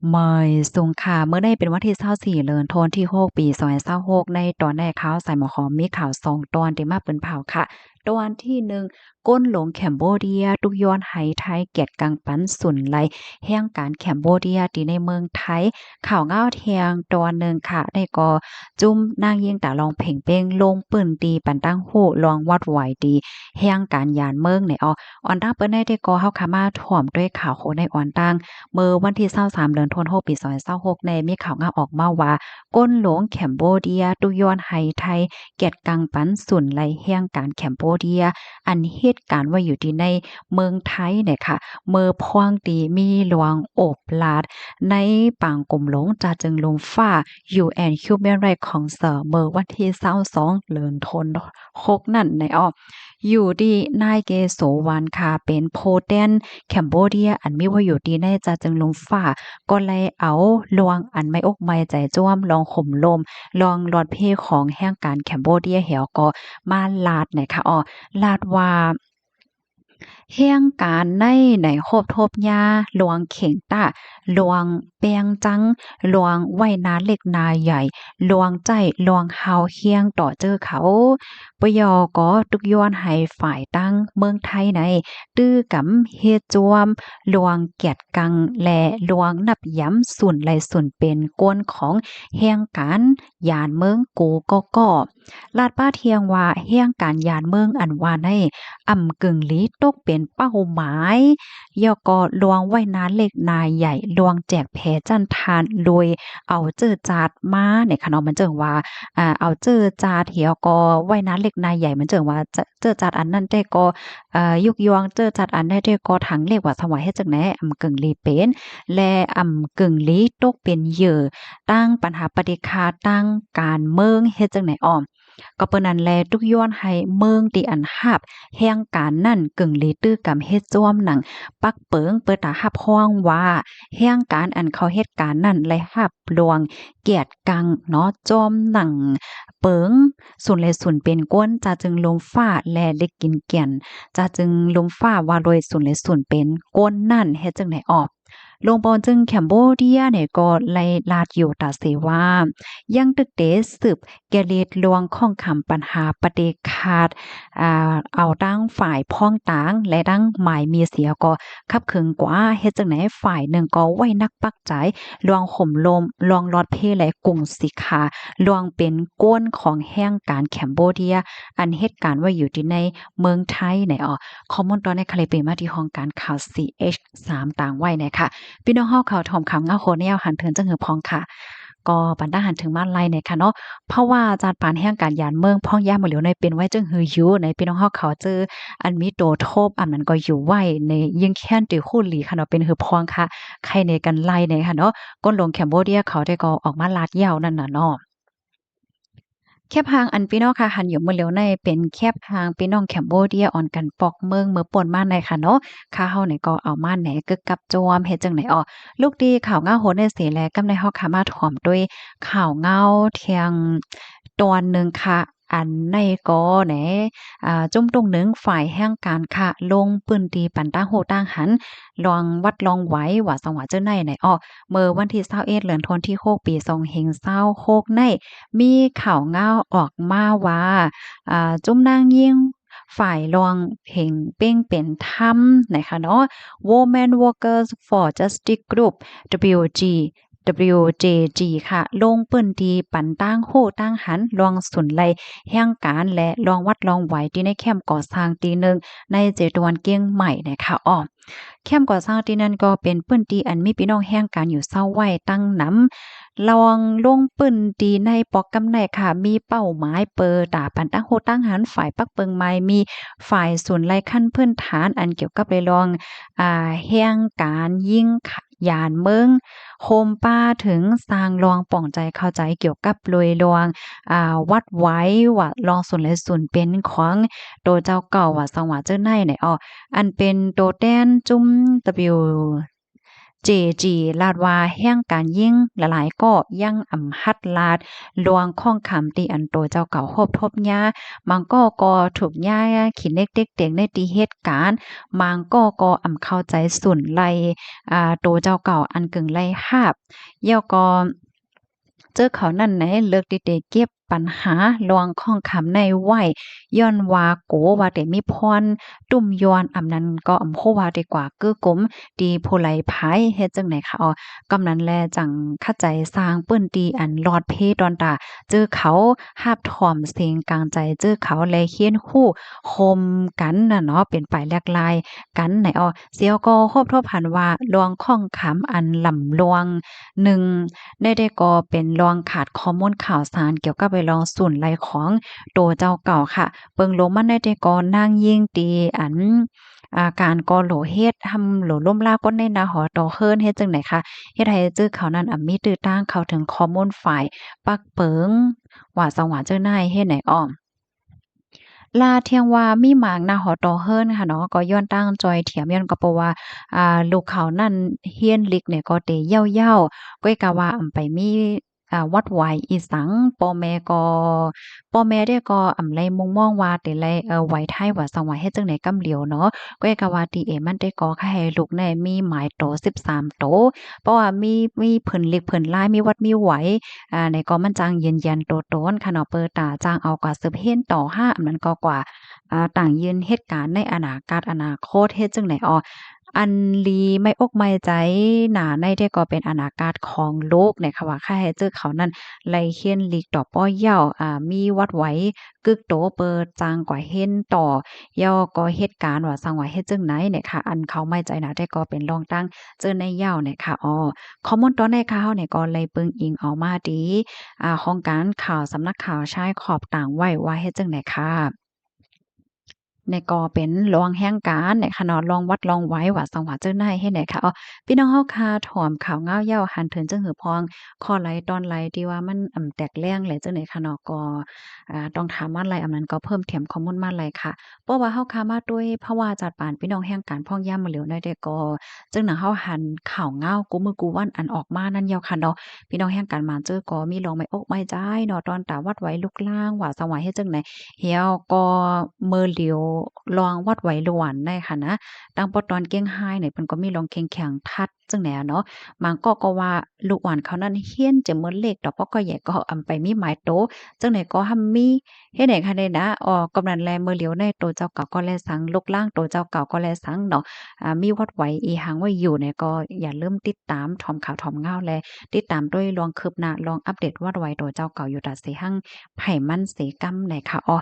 เมยสุงค่ะเมื่อได้เป็นวันที่24เดือนธันวาคมที่6ปี2026ในตอนแรกข่าวใส่หมอหอมมีข่าว2ตอนที่มาเปิ้นเผาค่ะตอนที่1ก้นหลงแคมโบเดียตุกย้อนไหไทยเกียรติกังปันสุนไลแห่งการแคมโบเดียที่ในเมืองไทยข่าวเงาเทียงตอนหนึ่งค่ะได้ก็จุ้มนางยิงตาลองเพ่งเป้งลงปืนตีปันตั้งหู้ลองวัดไหวดีแห่งการยานเมืองในออนตั้งเปิ้นได้ก็เฮาขามาถ่วมด้วยข่าวโคในออนตั้ง เมื่อวันที่23เดือนธันวาคมปี2026ในมีข่าวงาออกมาว่าก้นหลวงแคมโบเดียตุยอนไหไทยเกียรติกังปันสุนไลแห่งการแคมโบเดียอันเหตุการณ์ว่าอยู่ที่ในเมืองไทยเนี่ยค่ะเมื่อพวงตีมีหลวงโอบลาดในปางกลมหลงจาจึงลมฟ้า UN Human Rights Council เมื่อวันที่22เดือนธันวาคมนั่นในอยู่ดีนายเกโสวรรณค่ะเป็นโพแดนแคมโบเดียอันมีว่าอยู่ดีในจาจึงลมฟ้าก็เลยเอาลวงอันไม่อกไม่ใจจ้วมลองข่มลมลองหลอดเพของแห่งการแคมโบเดียเหี่ยวก็มาลาดนะคะลาดว่าแห่งการในโคบทบยาหลวงเข่งต้าหลวงแปงจังหลวงไว้นาเล็กนาใหญ่หลวงใจหลวงเฮาเฮียงต่อเจอเขาปยอก็ตุกย้อนให้ฝ่ายตั้งเมืองไทยในตื้อกำเฮดจวมหลวงเกียรติกังและหลวงนับย้ำสุนไหลสุนเป็นกวนของแห่งการยานเมืองกูก็ลาดป้าเทียงว่าแห่งการยานเมืองอันว่าในอำกึ่งลีตกเป็นเป้าหมายยอก็ลวงไว้นานเล็กนายใหญ่ลวงแจกแผจันทานโดยเอาเจอจาดมาในคะเนาะมันเจิงว่าเอาเจอจาดเหี่ยวก็ไว้นานเล็กนายใหญ่มันเจิงว่าเจอจาดอันนั้นได้ก็ยุกยองเจอจาดอันได้ก็ถังเรียกว่าสวายเฮ็ดจังไหนอำกึ่งลีเป็นและอำกึ่งลีตกเป็นเหยื่อตั้งปัญหาปฏิฆาตั้งการเมืองเฮ็ดจังไหนก็เปิ้นนั้นแลทุกย้อนให้เมืองที่อันหับแห่งการนั่นกึ่งลีตื้อกำเฮ็ดจ้วมหนังปักเปิงเปิดตาหับฮ้องว่าแห่งการอันเขาเฮ็ดการนั่นและหับลวงเกียรติกังเนาะจอมหนังเปิงสุนเลยสุนเป็นก้นจะจึงลมฟ้าและได้กินเกียนจะจึงลมฟ้าว่าโดยสุนเลยสุนเป็นก้นนั่นเฮ็ดจังไหนลงปอนจึงแคมโบเดียเนี่ยก็ไล่ลาดอยู่ตาเสว่ายังตึกเตสืบแกเลดลวงข้องคำปัญหาปฏิคาดเอาตั้งฝ่ายพ้องต่างและตั้งหมายมีเสียก็คับเคืองกว่าเฮ็ดจังไหนฝ่ายหนึ่งก็ไว้นักปักใจลวงข่มลมลวงลอดเพและกุ่งสิขาลวงเป็นก้นของแห่งการแคมโบเดียอันเหตุการณ์ว่าอยู่ที่ในเมืองไทยในคอมมอนตอนในคาลิเปมาที่ห้องการข่าว CH3 ต่างไว้นะคะ พี่น้องเฮาเขาถ่อมข่าวเงาโคแนวหันเทินจังหือพองค่ะก็ปันได้หันถึงมาไล่เนี่ยค่ะเนาะเพราะว่าจาดปานแห่งการยานเมืองพ่องย่ามาเหลียวในเป็นไว้จังหืออยู่ในพี่น้องเฮาเขาเจออันมีโตโทบอันนั้นก็อยู่ไว้ในยิงแค้นติคู่หลีค่ะเนาะเป็นหือพองค่ะใครในกันไล่เนี่ยค่ะเนาะก้นลงแคมโบเดียเขาได้ก็ออกมาลาดยาวนั่นน่ะเนาะ แคบหางอันพี่น้องค่ะหันอยู่เมื่อเหลียวในเป็นแคบหางพี่น้องแคมโบเดียออนกันปอกเมืองเมื่อป่นมาในค่ะเนาะข้าเฮาเนี่ยก็เอามาแหนกึกกับจอมเฮ็ดจังไหนลูกดีข่าวเงาโหนในเสแลกำในเฮาค่ะมาถ่อมด้วยข่าวเงาเทียงตอนหนึ่งค่ะอันในก็แหนจุ่มตรงหนึ่งฝ่ายแห่งการค่ะลงปืนตีปันตั้งโหตั้งหันลองวัดลองไหว้ว่าสังหวะเจ้าในไหนเมื่อวันที่21เดือนธันวาคมที่6ปี2526ในมีข่าวเงาออกมาว่าจุ้มนางยิ่งฝ่ายรองเพ่งเป้งเป็นธรรมนะคะเนาะ Women Workers for Justice Group WG WJG ค่ะลงปื้นที่ปันตั้งโหตั้งหันลองสุนไลแห่งการและลองวัดลองไหวที่ในแคมป์ก่อสร้างตีหนึ่งในเจตวันเกียงใหม่นะคะแคมป์ก่อสร้างที่นั่นก็เป็นปื้นที่อันมีพี่น้องแห่งการอยู่เศร้าไว้ตั้งนำลองลงปื้นที่ในปอกกำไนค่ะมีเป้าหมายเปิดตาปันตั้งโหตั้งหันฝ่ายปักเปิงไม้มีฝ่ายศูนย์ไล่ขั้นพื้นฐานอันเกี่ยวกับเลยลองแห่งการยิงยานเมืองโฮมป้าถึงสร้างรองป่องใจเข้าใจเกี่ยวกับรวยรวงวัดไว้ว่าลองส่วนและส่วนเป็นของโตเจ้าเก่าว่าสังหวะเจ้าในเนี่ยอันเป็นโตแต้นจุ้ม W เจจีลาดว่าแห่งการยิ่งหลายๆก็ยังหัดลาดลวงข้องคำตีอันโตเจ้าเก่าโฮบทบยามังก็ถูกย่าขินเล็กเด็กเต็งในตีเหตุการณ์มังก็เข้าใจสุนไลโตเจ้าเก่าอันกึ่งไลหาบเย่าก็เจอเขานั่นไหนเลิกดิเก็บปัญหาลวงข้องคำในไหวย้อนว่าโกว่าแต่มีพรตุ่มยอนนั้นก็โคว่าดีกว่ากือกลมดีผู้ไหลไผเฮ็ดจังไหนคะอ๋อกำนั้นแลจังเข้าใจสร้างเปิ้นตีอันลอดเพดอนตาเจอเขาหาบถ่อมเสียงกลางใจเจอเขาแลเฮียนคู่คมกันน่ะเนาะเป็นไปแลกลายกันไหนอ๋อเสียวก็ครบทบหันว่าลวงข้องคำอันลำลวงหนึ่งได้ก็เป็นลองขาดข้อมูลข่าวสารเกี่ยวกับไปลองส่วนไหลของโตเจ้าเก่าค่ะเปิงลมมันได้ก็นางยิ่งตีอันการก่อโหลเฮ็ดทำโหลล่มลาวก้นในนาหอต่อเฮิรนเฮ็ดจังได๋คะเฮ็ดให้จื้อเขานั้นมีตื้อต้างเข้าถึงข้อมูลฝ่ายปักเปิงว่าสังหวาเจ้านายเฮ็ดไหนอ้อลาเทียงว่ามีหมางนาหอต่อเฮิรนค่ะเนาะก็ย้อนตั้งจอยเถียมย้อนก็เพราะว่าลูกเขานั่นเฮียนลิกเนี่ยก็เตเย้าๆก้อยกะว่าไปมีวัดไหวอีสังพ่อแม่เด้ก็ไลมุงมองว่าแต่ไลไหวไทยว่าสังว่าเฮ็ดจังได๋กำเหลียวเนาะก้อยกะว่าติเอมันได้ก็ให้ลูกเนี่ยมีหมายโต13โตเพราะว่ามีเพิ่นเล็กเพิ่นหลายมีวัดมีไหวในก็มันจังยืนยันตัวตนค่ะเนาะเปิดตาจ้างเอากว่าสืบเห็นต่อ5อันนั้นก็กว่าต่างยืนเหตุการณ์ในอนาคตเฮ็ดจังได๋อ้ออันลีไม่อกไม่ใจหนาในได้ก็เป็นอนาคตของโลกเนี่ยค่ะว่าค่าให้เจอเขานั้นไลเฮียนลีกต่อป้อเย้ามีวัดไหวกึกโตเปิดจางกว่าเฮ็นต่อย่อก็เหตุการณ์ว่าสังว่าเฮ็ดจังไหนเนี่ยค่ะอันเขาไม่ใจนะได้ก็เป็นรองตั้งเจอในเหย้าเนี่ยค่ะอ้อข้อมูลตอนในข่าวเนี่ยก็เลยปึงอิงเอามาดีของการข่าวสำนักข่าวชายขอบต่างไว้ว่าเฮ็ดจังได๋ค่ะในก็เป็นรองแห่งการในคะเนาะรองวัดรองไว้ว่าสังว่าเจ้านายเฮ็ดไหนคะอ๋อพี่น้องเฮาค่ะถ่อมข่าวง้าวเหย้าหันเถินจังหือพองข้อไหลตอนไหลที่ว่ามันแตกแรงเลยจังได๋คะเนาะก็ต้องถามว่าไหลอันนั้นก็เพิ่มเติมข้อมูลมาไหลค่ะเพราะว่าเฮาค่ะมาด้วยภาวะจัดปานพี่น้องแห่งการพ้องยามมื้อเหลียวได้แต่ก็จึงหนังเฮาหันข่าวง้าวกูมือกูวันอันออกมานั่นยาวค่ะเนาะพี่น้องแห่งการมาเจอก็มีลองไม่อกไม่ใจเนาะตอนตาวัดไหวลุกลางว่าสังว่าเฮ็ดจังได๋ เฮียวก็เมื่อเหลียวลองวัดไหวหลวนได้ค่ะนะดังปอตอนเก้งไห้เนี่ยเพิ่นก็มีลองแข็งๆทัดจังแหนเนาะบางก็ว่าลูกอ่อนเขานั้นเฮียนจะเหมือนเลขดอกปอก็ใหญ่ก็ไปมีหมายโตจังไหนก็หั้มมีเฮ็ดให้ค่ะได้นะอ้อกำนันแลเมื่อเหลียวในโตเจ้าเก่าก็แลสังลูกล่างโตเจ้าเก่าก็แลสังเนาะมีวัดไหวอีหังไว้อยู่เนี่ยก็อย่าลืมติดตามถอมข่าวถอมข่าวแลติดตามด้วยลองคืบหน้าลองอัปเดตวัดไหวโตเจ้าเก่าอยู่ตัดสิหั่งไผมันเสกำไหนค่ะอ้อ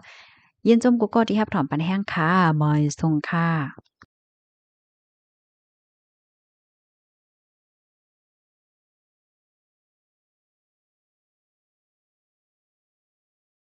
ยินจมกุกก็ที่รับถอมปันแห้งค่ะมอยทรงค่ะ